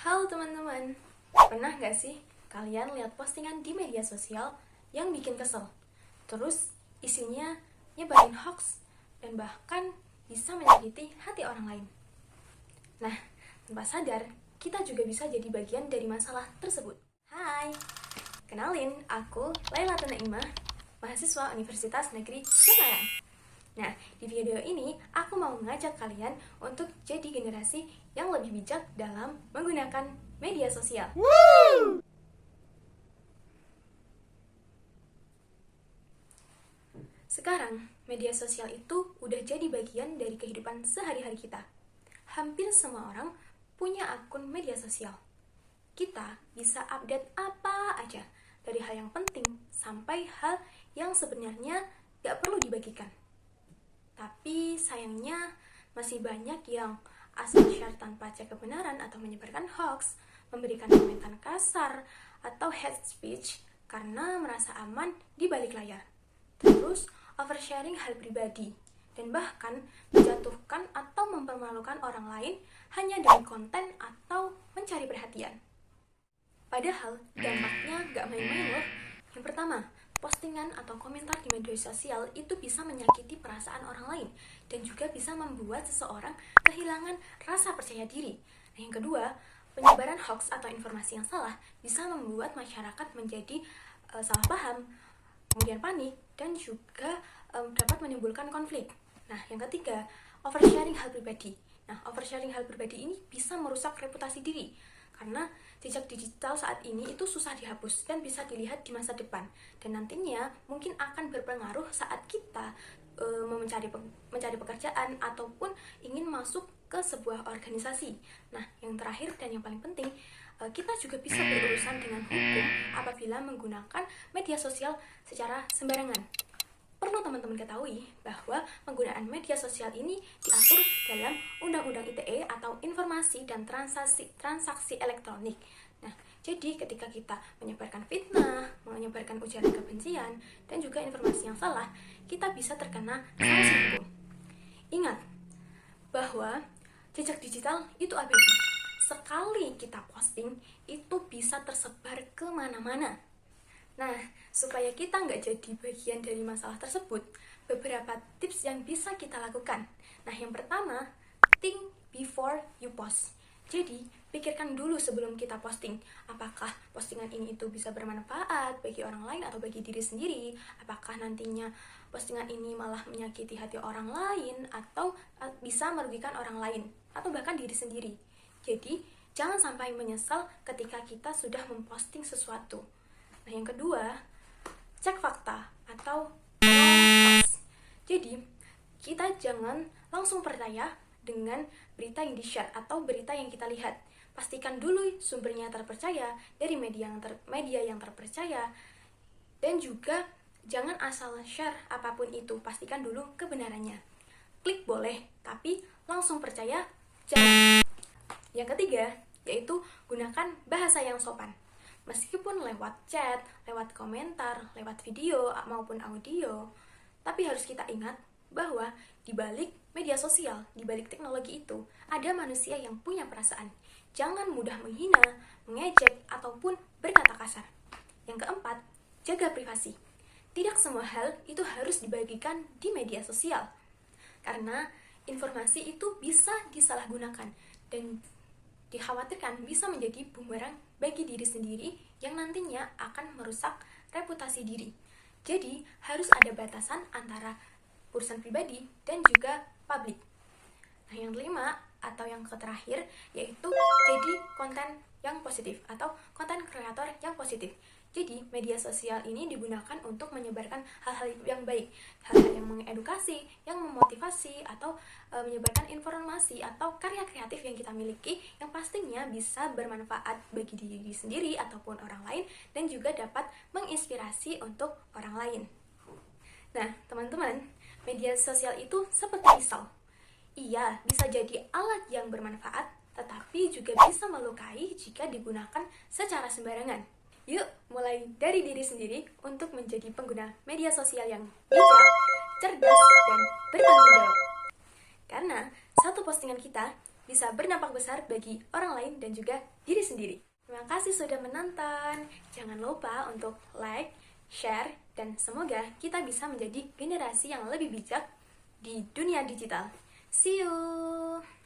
Halo teman-teman, pernah gak sih kalian lihat postingan di media sosial yang bikin kesel? Terus isinya nyebarin hoax dan bahkan bisa menyakiti hati orang lain. Nah, tanpa sadar, kita juga bisa jadi bagian dari masalah tersebut. Hai, kenalin, aku Laila Naimah, mahasiswa Universitas Negeri Semarang. Nah, di video ini aku mau mengajak kalian untuk jadi generasi yang lebih bijak dalam menggunakan media sosial. Sekarang, media sosial itu udah jadi bagian dari kehidupan sehari-hari kita. Hampir semua orang punya akun media sosial. Kita bisa update apa aja, dari hal yang penting sampai hal yang sebenarnya gak perlu dibagikan. Tapi sayangnya masih banyak yang asal share tanpa cek kebenaran atau menyebarkan hoax, memberikan komentar kasar atau hate speech karena merasa aman di balik layar. Terus oversharing hal pribadi dan bahkan menjatuhkan atau mempermalukan orang lain hanya demi konten atau mencari perhatian. Padahal dampaknya gak main-main loh. Yang pertama, postingan atau komentar di media sosial itu bisa menyakiti perasaan orang lain dan juga bisa membuat seseorang kehilangan rasa percaya diri. Nah, yang kedua, penyebaran hoax atau informasi yang salah bisa membuat masyarakat menjadi salah paham, kemudian panik, dan juga dapat menimbulkan konflik. Nah, yang ketiga, oversharing hal pribadi. Nah, oversharing hal pribadi ini bisa merusak reputasi diri karena jejak digital saat ini itu susah dihapus dan bisa dilihat di masa depan, dan nantinya mungkin akan berpengaruh saat kita mencari pekerjaan ataupun ingin masuk ke sebuah organisasi. Nah, yang terakhir dan yang paling penting, kita juga bisa berurusan dengan hukum apabila menggunakan media sosial secara sembarangan. Perlu teman-teman ketahui bahwa penggunaan media sosial ini diatur dalam Undang-Undang ITE atau Informasi dan Transaksi Elektronik. Nah, jadi ketika kita menyebarkan fitnah, menyebarkan ujaran kebencian, dan juga informasi yang salah, kita bisa terkena sanksi hukum. Ingat bahwa jejak digital itu abadi. Sekali kita posting, itu bisa tersebar kemana-mana. Nah, supaya kita nggak jadi bagian dari masalah tersebut, beberapa tips yang bisa kita lakukan. Nah, yang pertama, think before you post. Jadi, pikirkan dulu sebelum kita posting, apakah postingan ini itu bisa bermanfaat bagi orang lain atau bagi diri sendiri, apakah nantinya postingan ini malah menyakiti hati orang lain, atau bisa merugikan orang lain, atau bahkan diri sendiri. Jadi, jangan sampai menyesal ketika kita sudah memposting sesuatu. Nah, yang kedua, cek fakta atau hoax. Jadi, kita jangan langsung percaya dengan berita yang di-share atau berita yang kita lihat. Pastikan dulu sumbernya terpercaya dari media yang terpercaya, dan juga jangan asal share apapun itu. Pastikan dulu kebenarannya. Klik boleh, tapi langsung percaya jangan. Yang ketiga, yaitu gunakan bahasa yang sopan. Meskipun lewat chat, lewat komentar, lewat video maupun audio, tapi harus kita ingat bahwa di balik media sosial, di balik teknologi itu, ada manusia yang punya perasaan. Jangan mudah menghina, mengejek, ataupun berkata kasar. Yang keempat, jaga privasi. Tidak semua hal itu harus dibagikan di media sosial, karena informasi itu bisa disalahgunakan dan dikhawatirkan bisa menjadi bumerang bagi diri sendiri yang nantinya akan merusak reputasi diri. Jadi, harus ada batasan antara urusan pribadi dan juga publik. Nah, yang kelima atau yang terakhir, yaitu jadi konten yang positif atau konten kreator yang positif. Jadi, media sosial ini digunakan untuk menyebarkan hal-hal yang baik, hal-hal yang mengedukasi, yang memotivasi, atau menyebarkan informasi atau karya kreatif yang kita miliki, yang pastinya bisa bermanfaat bagi diri sendiri ataupun orang lain, dan juga dapat menginspirasi untuk orang lain. Nah, teman-teman, media sosial itu seperti pisau. Ia bisa jadi alat yang bermanfaat, tetapi juga bisa melukai jika digunakan secara sembarangan. Yuk, mulai dari diri sendiri untuk menjadi pengguna media sosial yang bijak, cerdas, dan bertanggung jawab. Karena satu postingan kita bisa berdampak besar bagi orang lain dan juga diri sendiri. Terima kasih sudah menonton. Jangan lupa untuk like, share, dan semoga kita bisa menjadi generasi yang lebih bijak di dunia digital. See you!